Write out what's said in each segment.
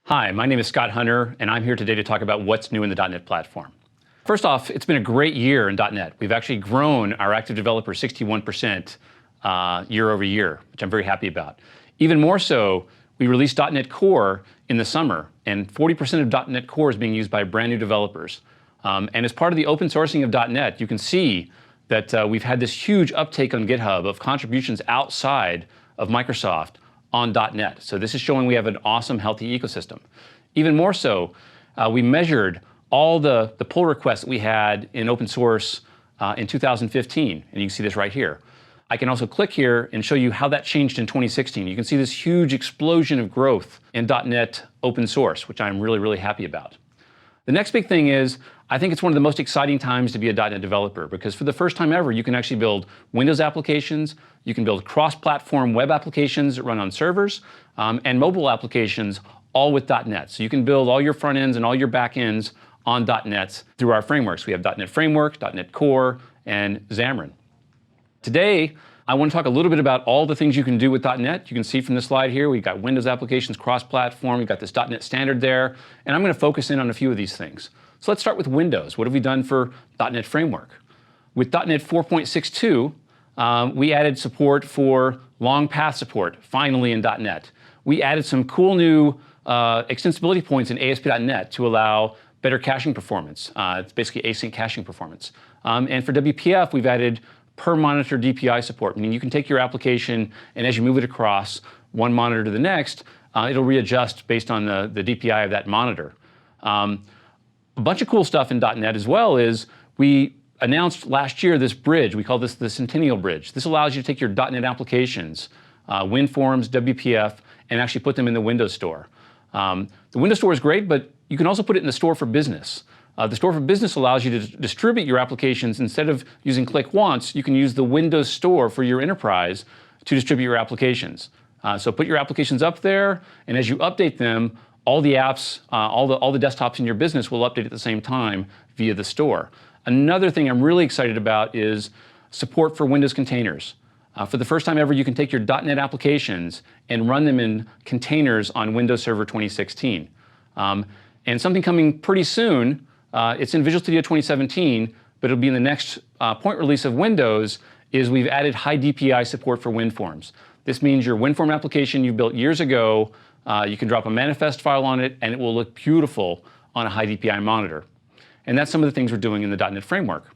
Hi, my name is Scott Hunter, and I'm here today to talk about what's new in the .NET platform. First off, it's been a great year in .NET. We've actually grown our active developers 61% year over year, which I'm very happy about. Even more so, we released .NET Core in the summer, and 40% of .NET Core is being used by brand new developers. And as part of the open sourcing of .NET, you can see that we've had this huge uptake on GitHub of contributions outside of Microsoft on .NET. So this is showing we have an awesome, healthy ecosystem. Even more so, we measured all the pull requests that we had in open source in 2015, and you can see this right here. I can also click here and show you how that changed in 2016. You can see this huge explosion of growth in .NET open source, which I'm really, really happy about. The next big thing is, I think it's one of the most exciting times to be a .NET developer, because for the first time ever, you can actually build Windows applications, you can build cross-platform web applications that run on servers, and mobile applications, all with .NET. So you can build all your front ends and all your back ends on .NET through our frameworks. We have .NET Framework, .NET Core, and Xamarin. Today, I want to talk a little bit about all the things you can do with .NET. You can see from the slide here, we've got Windows applications cross-platform, we've got this .NET standard there, and I'm going to focus in on a few of these things. So let's start with Windows. What have we done for .NET Framework? With .NET 4.62, we added support for long path support, finally in .NET. We added some cool new extensibility points in ASP.NET to allow better caching performance. It's basically async caching performance. And for WPF, we've added per monitor DPI support, meaning you can take your application and as you move it across one monitor to the next, it'll readjust based on the DPI of that monitor. A bunch of cool stuff in .NET as well is we announced last year this bridge. We call this the Centennial Bridge. This allows you to take your .NET applications, WinForms, WPF, and actually put them in the Windows Store. The Windows Store is great, but you can also put it in the Store for Business. The Store for Business allows you to distribute your applications. Instead of using click once, you can use the Windows Store for your enterprise to distribute your applications. So put your applications up there, and as you update them, all the apps, all the desktops in your business will update at the same time via the store. Another thing I'm really excited about is support for Windows containers. For the first time ever, you can take your .NET applications and run them in containers on Windows Server 2016. And something coming pretty soon, it's in Visual Studio 2017, but it'll be in the next point release of Windows, is we've added high DPI support for WinForms. This means your WinForm application you built years ago, you can drop a manifest file on it and it will look beautiful on a high DPI monitor. And that's some of the things we're doing in the .NET Framework.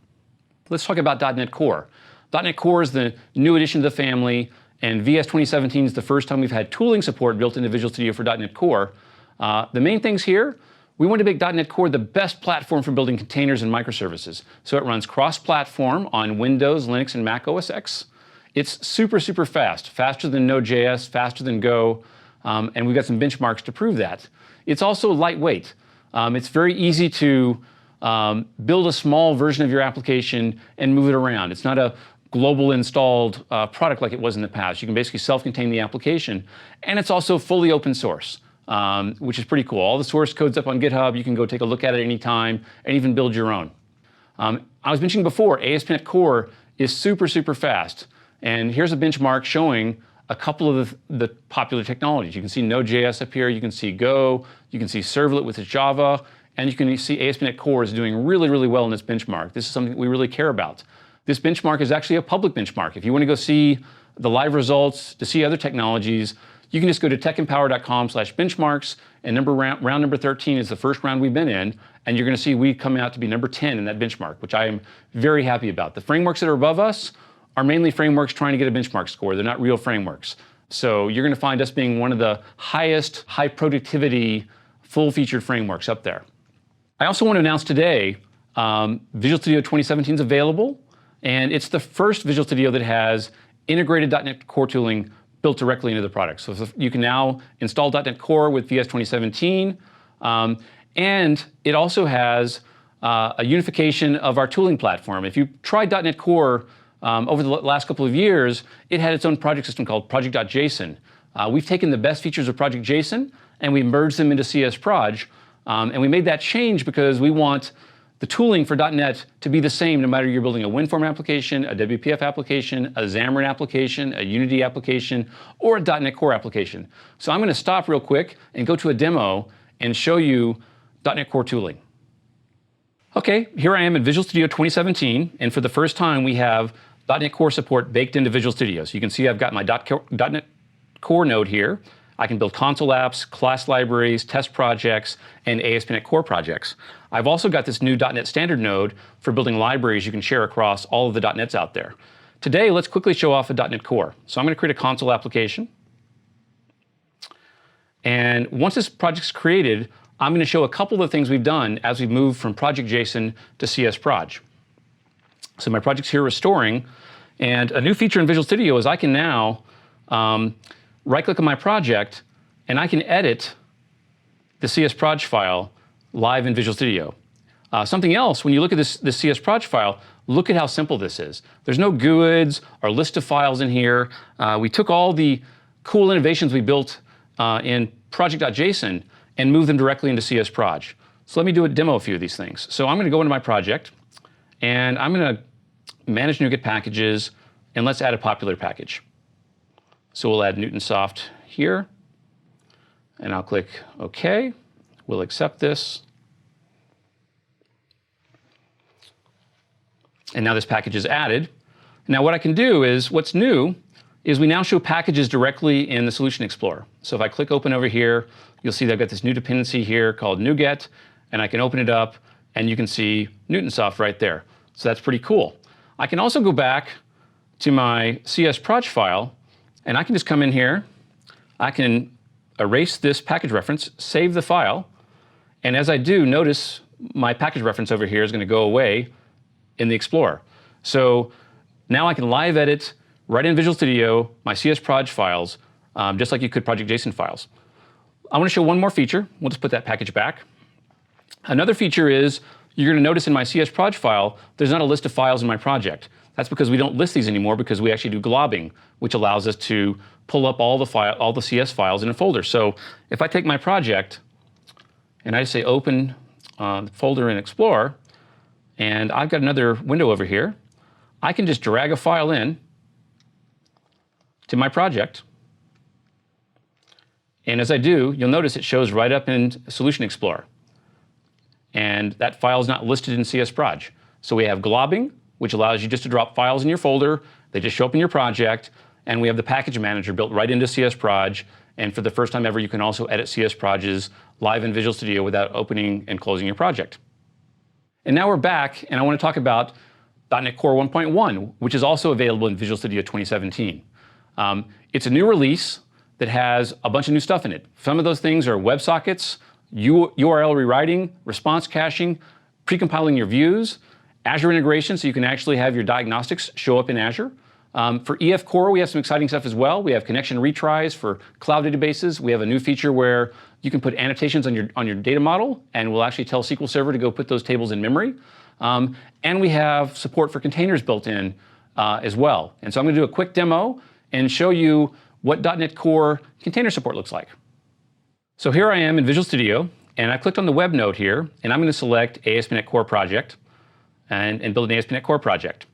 Let's talk about .NET Core. .NET Core is the new addition to the family, and VS 2017 is the first time we've had tooling support built into Visual Studio for .NET Core. The main things here, we want to make .NET Core the best platform for building containers and microservices. So it runs cross-platform on Windows, Linux, and Mac OS X. It's super, super fast, faster than Node.js, faster than Go, and we've got some benchmarks to prove that. It's also lightweight. It's very easy to build a small version of your application and move it around. It's not a global installed product like it was in the past. You can basically self-contain the application, and it's also fully open source, which is pretty cool. All the source code's up on GitHub. You can go take a look at it anytime and even build your own. I was mentioning before, ASP.NET Core is super, super fast. And here's a benchmark showing a couple of the popular technologies. You can see Node.js up here, you can see Go, you can see Servlet with its Java, and you can see ASP.NET Core is doing really, really well in this benchmark. This is something we really care about. This benchmark is actually a public benchmark. If you want to go see the live results, to see other technologies, you can just go to techempower.com/benchmarks, and round number 13 is the first round we've been in, and you're going to see we come out to be number 10 in that benchmark, which I am very happy about. The frameworks that are above us are mainly frameworks trying to get a benchmark score. They're not real frameworks. So you're going to find us being one of the highest high productivity, full-featured frameworks up there. I also want to announce today, Visual Studio 2017 is available, and it's the first Visual Studio that has integrated .NET Core tooling built directly into the product. So you can now install .NET Core with VS 2017, and it also has a unification of our tooling platform. If you tried .NET Core over the last couple of years, it had its own project system called project.json. We've taken the best features of project.json and we merged them into CSproj, and we made that change because we want the tooling for .NET to be the same no matter you're building a WinForm application, a WPF application, a Xamarin application, a Unity application, or a .NET Core application. So I'm going to stop real quick and go to a demo and show you .NET Core tooling. Okay, here I am in Visual Studio 2017, and for the first time we have .NET Core support baked into Visual Studio. So you can see I've got my .NET Core node here. I can build console apps, class libraries, test projects, and ASP.NET Core projects. I've also got this new .NET Standard node for building libraries you can share across all of the .NETs out there. Today, let's quickly show off a .NET Core. So I'm going to create a console application. And once this project's created, I'm going to show a couple of the things we've done as we've moved from Project.json to CS.Proj. So my project's here restoring, and a new feature in Visual Studio is I can now right-click on my project, and I can edit the CS.Proj file live in Visual Studio. Something else, when you look at this CS.Proj file, look at how simple this is. There's no GUIDs or list of files in here. We took all the cool innovations we built in Project.json and moved them directly into CS.Proj. So let me demo a few of these things. So I'm going to go into my project, and I'm going to manage NuGet packages, and let's add a popular package. So we'll add Newtonsoft here, and I'll click OK. We'll accept this. And now this package is added. Now what I can do is, what's new is we now show packages directly in the Solution Explorer. So if I click open over here, you'll see that I've got this new dependency here called NuGet, and I can open it up, and you can see Newtonsoft right there. So that's pretty cool. I can also go back to my CS.Proj file, and I can just come in here. I can erase this package reference, save the file, and as I do, notice my package reference over here is going to go away in the Explorer. So now I can live edit right in Visual Studio my CS.Proj files, just like you could Project.json files. I want to show one more feature. We'll just put that package back. Another feature is you're going to notice in my CS.Proj file, there's not a list of files in my project. That's because we don't list these anymore because we actually do globbing, which allows us to pull up all the CS files in a folder. So if I take my project and I say open the folder in Explorer, and I've got another window over here, I can just drag a file in to my project. And as I do, you'll notice it shows right up in Solution Explorer. And that file is not listed in CS.Proj. So we have globbing, which allows you just to drop files in your folder. They just show up in your project. And we have the package manager built right into CS.Proj. And for the first time ever, you can also edit CS.Projs live in Visual Studio without opening and closing your project. And now we're back, and I want to talk about .NET Core 1.1, which is also available in Visual Studio 2017. It's a new release that has a bunch of new stuff in it. Some of those things are WebSockets, URL rewriting, response caching, precompiling your views, Azure integration, so you can actually have your diagnostics show up in Azure. For EF Core, we have some exciting stuff as well. We have connection retries for cloud databases. We have a new feature where you can put annotations on your data model, and we'll actually tell SQL Server to go put those tables in memory. And we have support for containers built in as well. And so I'm going to do a quick demo and show you what .NET Core container support looks like. So here I am in Visual Studio, and I clicked on the web node here, and I'm going to select ASP.NET Core project and build an ASP.NET Core project.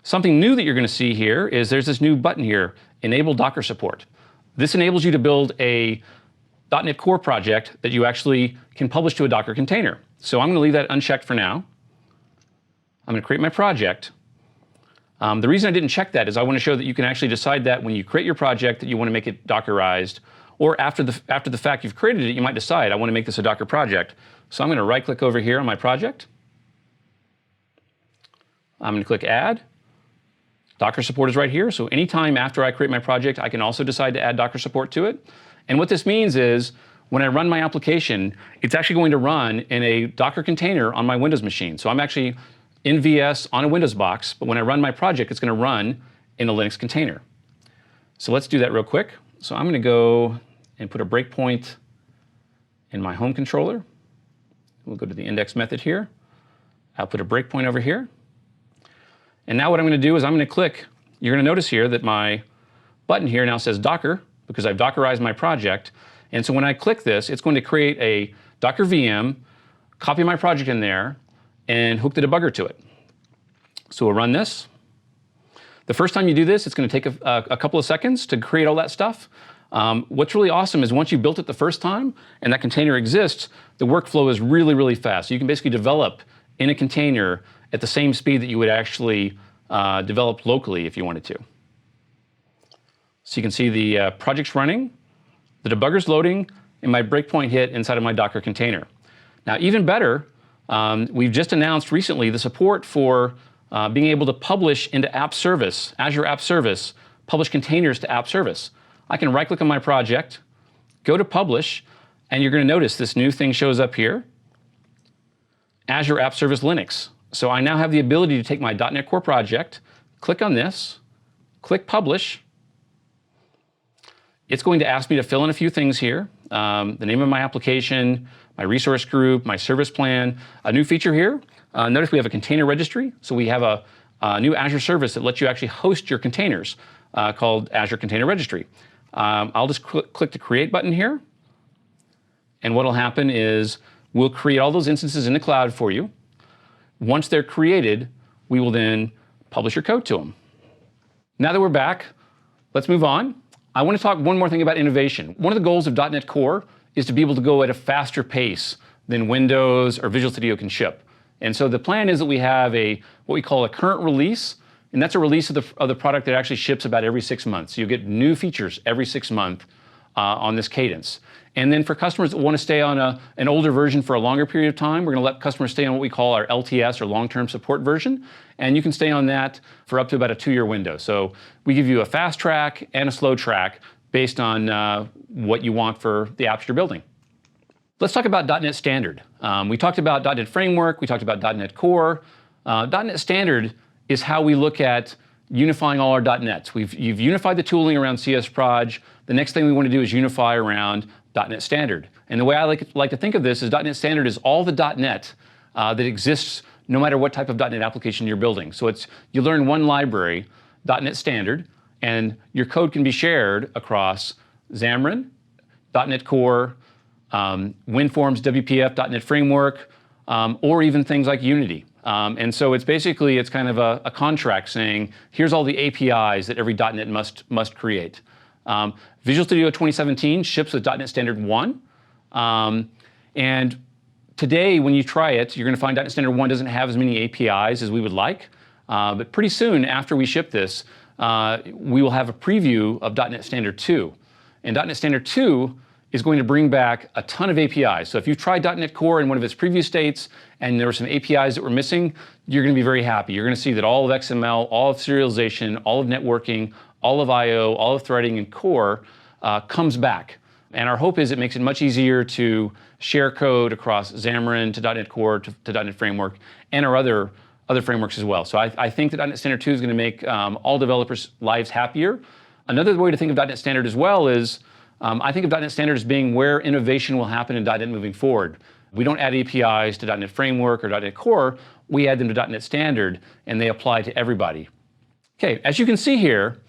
Something new that you're going to see here is there's this new button here, Enable Docker Support. This enables you to build a .NET Core project that you actually can publish to a Docker container. So I'm going to leave that unchecked for now. I'm going to create my project. The reason I didn't check that is I want to show that you can actually decide that when you create your project that you want to make it Dockerized, or after the fact you've created it, you might decide I want to make this a Docker project. So I'm going to right-click over here on my project. I'm going to click Add. Docker support is right here, so anytime after I create my project, I can also decide to add Docker support to it. And what this means is, when I run my application, it's actually going to run in a Docker container on my Windows machine. So I'm actually in VS on a Windows box, but when I run my project, it's going to run in a Linux container. So let's do that real quick. So I'm going to go and put a breakpoint in my home controller. We'll go to the index method here. I'll put a breakpoint over here. And now what I'm going to do is I'm going to click. You're going to notice here that my button here now says Docker because I've Dockerized my project. And so when I click this, it's going to create a Docker VM, copy my project in there, and hook the debugger to it. So we'll run this. The first time you do this, it's going to take a couple of seconds to create all that stuff. What's really awesome is once you built it the first time and that container exists, the workflow is really, really fast. So you can basically develop in a container at the same speed that you would actually develop locally if you wanted to. So you can see the project's running, the debugger's loading, and my breakpoint hit inside of my Docker container. Now, even better, we've just announced recently the support for being able to publish into App Service, Azure App Service, publish containers to App Service. I can right-click on my project, go to Publish, and you're going to notice this new thing shows up here, Azure App Service Linux. So I now have the ability to take my .NET Core project, click on this, click Publish. It's going to ask me to fill in a few things here, the name of my application, my resource group, my service plan. A new feature here, notice we have a container registry. So we have a new Azure service that lets you actually host your containers called Azure Container Registry. I'll just click the Create button here. And what will happen is we'll create all those instances in the cloud for you. Once they're created, we will then publish your code to them. Now that we're back, let's move on. I want to talk one more thing about innovation. One of the goals of .NET Core is to be able to go at a faster pace than Windows or Visual Studio can ship. And so the plan is that we have what we call a current release, and that's a release of the product that actually ships about every 6 months. So you get new features every 6 months on this cadence. And then for customers that want to stay on an older version for a longer period of time, we're going to let customers stay on what we call our LTS or long-term support version. And you can stay on that for up to about a 2-year window. So we give you a fast track and a slow track based on what you want for the apps you're building. Let's talk about .NET Standard. We talked about .NET Framework, we talked about .NET Core. .NET Standard is how we look at unifying all our .NETs. You've unified the tooling around CS Proj. The next thing we want to do is unify around .NET Standard. And the way I like to think of this is .NET Standard is all the .NET that exists no matter what type of .NET application you're building. So you learn one library, .NET Standard, and your code can be shared across Xamarin, .NET Core, WinForms, WPF, .NET Framework, or even things like Unity. And so it's kind of a contract saying, here's all the APIs that every .NET must create. Visual Studio 2017 ships with .NET Standard 1. And today, when you try it, you're going to find .NET Standard 1 doesn't have as many APIs as we would like. But pretty soon, after we ship this, we will have a preview of .NET Standard 2. And .NET Standard 2 is going to bring back a ton of APIs. So if you've tried .NET Core in one of its previous states and there were some APIs that were missing, you're going to be very happy. You're going to see that all of XML, all of serialization, all of networking, all of I/O, all of threading and core comes back. And our hope is it makes it much easier to share code across Xamarin to .NET Core to .NET Framework and our other frameworks as well. So I think that .NET Standard 2 is going to make all developers' lives happier. Another way to think of .NET Standard as well is I think of .NET Standard as being where innovation will happen in .NET moving forward. We don't add APIs to .NET Framework or .NET Core. We add them to .NET Standard, and they apply to everybody. Okay, as you can see here,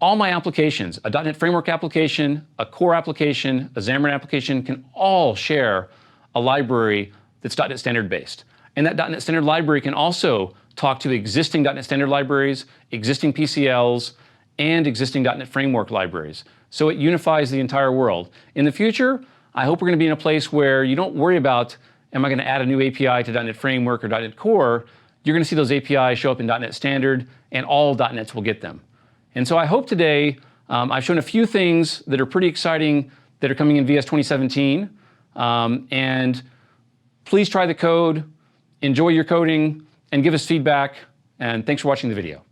all my applications, a .NET Framework application, a Core application, a Xamarin application, can all share a library that's .NET Standard based. And that .NET Standard library can also talk to existing .NET Standard libraries, existing PCLs, and existing .NET Framework libraries. So it unifies the entire world. In the future, I hope we're going to be in a place where you don't worry about, am I going to add a new API to .NET Framework or .NET Core? You're going to see those APIs show up in .NET Standard, and all .NETs will get them. And so I hope today I've shown a few things that are pretty exciting that are coming in VS 2017. And please try the code, enjoy your coding, and give us feedback. And thanks for watching the video.